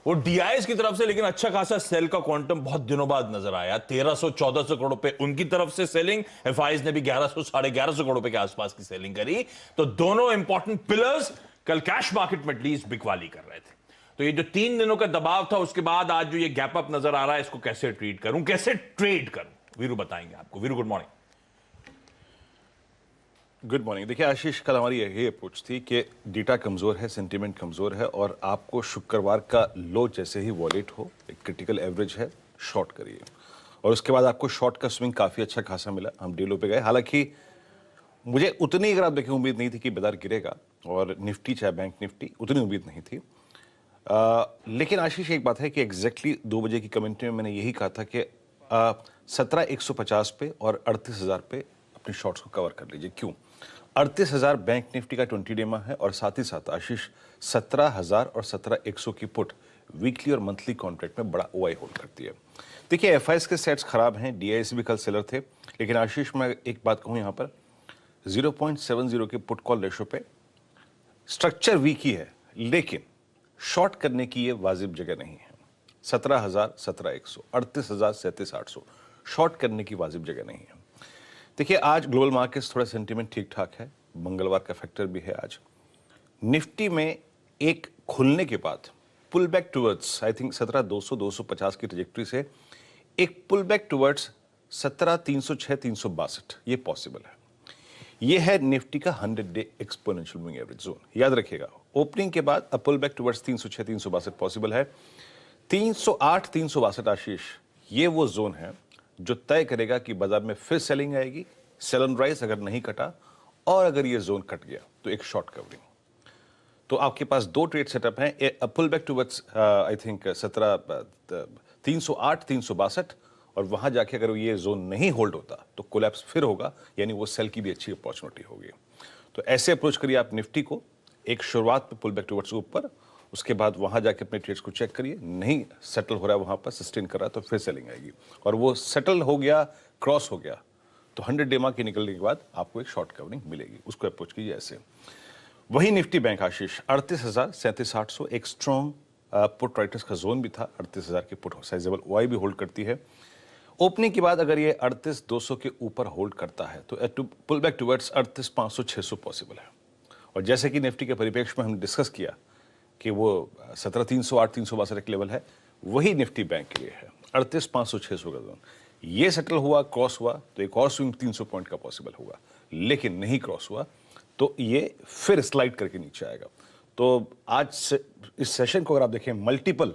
वो डीआईएस की तरफ से लेकिन अच्छा खासा सेल का क्वांटम बहुत दिनों बाद नजर आया। 1300-1400 करोड़ पे उनकी तरफ से सेलिंग, एफआईज ने भी 1100-1150 करोड़ पे के आसपास की सेलिंग करी। तो दोनों इंपॉर्टेंट पिलर्स कल कैश मार्केट में एटलीस्ट बिकवाली कर रहे थे। तो ये जो 3 दिनों का दबाव था, उसके बाद आज जो ये गैप अप नजर आ रहा है, इसको कैसे ट्रीट करूं, कैसे ट्रेड करूं, वीरू बताएंगे आपको। Veeru, good morning. Good morning. देखिए आशीष, कल हमारी यही अप्रोच थी कि डेटा कमज़ोर है, सेंटीमेंट कमज़ोर है और आपको शुक्रवार का लो जैसे ही वॉलेट हो, एक क्रिटिकल एवरेज है, शॉर्ट करिए। और उसके बाद आपको शॉर्ट का स्विंग काफ़ी अच्छा खासा मिला। हम डे लो पे गए, हालांकि मुझे उतनी, अगर आप देखें, उम्मीद नहीं थी कि बाजार गिरेगा और निफ्टी चाहे बैंक निफ्टी, उतनी उम्मीद नहीं थी। लेकिन आशीष, एक बात है कि एग्जैक्टली 2 बजे की कमेंट्री में मैंने यही कहा था कि 17,150 पे और 38,000 पे अपने शॉर्ट्स को कवर कर लीजिए। क्यों? 38,000 बैंक निफ्टी का 20 डे है और साथ ही साथ आशीष 17,000 और 17,100 की पुट वीकली और मंथली कॉन्ट्रैक्ट में बड़ा ओआई होल्ड करती है। देखिए एफआईएस के सेट्स खराब हैं, डीआईएस भी कल सेलर थे, लेकिन आशीष मैं एक बात कहूँ यहाँ पर, 0.70 के पुट कॉल रेशो पे स्ट्रक्चर वीक ही है, लेकिन शॉर्ट करने की ये वाजिब जगह नहीं है। 17,000, 17,100, 38,000, 37,800 शॉर्ट करने की वाजिब जगह नहीं है। देखिए आज ग्लोबल मार्केट्स थोड़ा सेंटीमेंट ठीक ठाक है, मंगलवार का फैक्टर भी है आज। निफ्टी में एक खुलने के बाद pull back towards I think 17,200, 250 की ट्रैजेक्टरी से एक पुल बैक टुवर्ड्स 17,306, 362 ये पॉसिबल है। ये है निफ्टी का 100 day exponential moving average zone. याद रखिएगा, ओपनिंग के बाद अ पुल बैक टुवर्ड्स 306, 362 पॉसिबल है। 308, 362 आशीष, ये वो जोन है जो तय करेगा कि बाजार में फिर सेलिंग आएगी, सेल ऑन राइज अगर नहीं कटा, और अगर ये जोन कट गया तो एक शॉर्ट कवरिंग। तो आपके पास 2 ट्रेड सेटअप हैं, a pull back towards I think 308, 362, और वहां जाके अगर ये जोन नहीं होल्ड होता तो कोलैप्स फिर होगा, यानी वो सेल की भी अच्छी अपॉर्चुनिटी होगी। तो ऐसे अप्रोच करिए आप निफ्टी को, एक शुरुआत में पुल बैक टुवर्ड्स ऊपर, उसके बाद वहां जाके अपने ट्रेड्स को चेक करिए, नहीं सेटल हो रहा है वहां पर, सस्टेन कर रहा है, तो फिर सेलिंग आएगी। और वो सेटल हो गया, क्रॉस हो गया, तो 100 डे के निकलने के बाद आपको एक शॉर्ट कवरिंग मिलेगी, उसको अप्रोच कीजिए ऐसे। वही निफ्टी बैंक आशीष 38,000, 37,800 एक स्ट्रॉन्ग पुट राइटर्स का जोन भी था। 38,000 की पुट साइजेबल ओआई भी होल्ड करती है। ओपनिंग के बाद अगर ये 38,200 के ऊपर होल्ड करता है तो पुल बैक टुवर्ड्स 38,500, 600 पॉसिबल है। और जैसे कि निफ्टी के परिप्रेक्ष्य में हमने डिस्कस किया कि वो 17,308, 362 एक लेवल है, वही निफ्टी बैंक के लिए है 38,500, 600 का जोन। ये सेटल हुआ, क्रॉस हुआ तो एक और स्विंग 300 पॉइंट का पॉसिबल होगा, लेकिन नहीं क्रॉस हुआ तो ये फिर स्लाइड करके नीचे आएगा। तो आज से इस सेशन को अगर आप देखें, मल्टीपल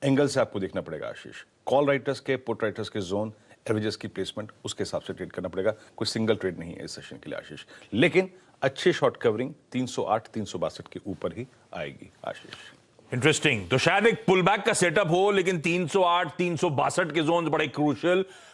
एंगल से आपको देखना पड़ेगा आशीष। कॉल राइटर्स के, पुट राइटर्स के जोन, एवरेजेस की प्लेसमेंट, उसके हिसाब से ट्रेड करना पड़ेगा। कोई सिंगल ट्रेड नहीं है इस सेशन के लिए आशीष, लेकिन अच्छी शॉर्ट कवरिंग 308, 362 के ऊपर ही आएगी आशीष। इंटरेस्टिंग। तो शायद एक पुल बैक का सेटअप हो, लेकिन 308, 362 के जोन बड़े क्रूशियल।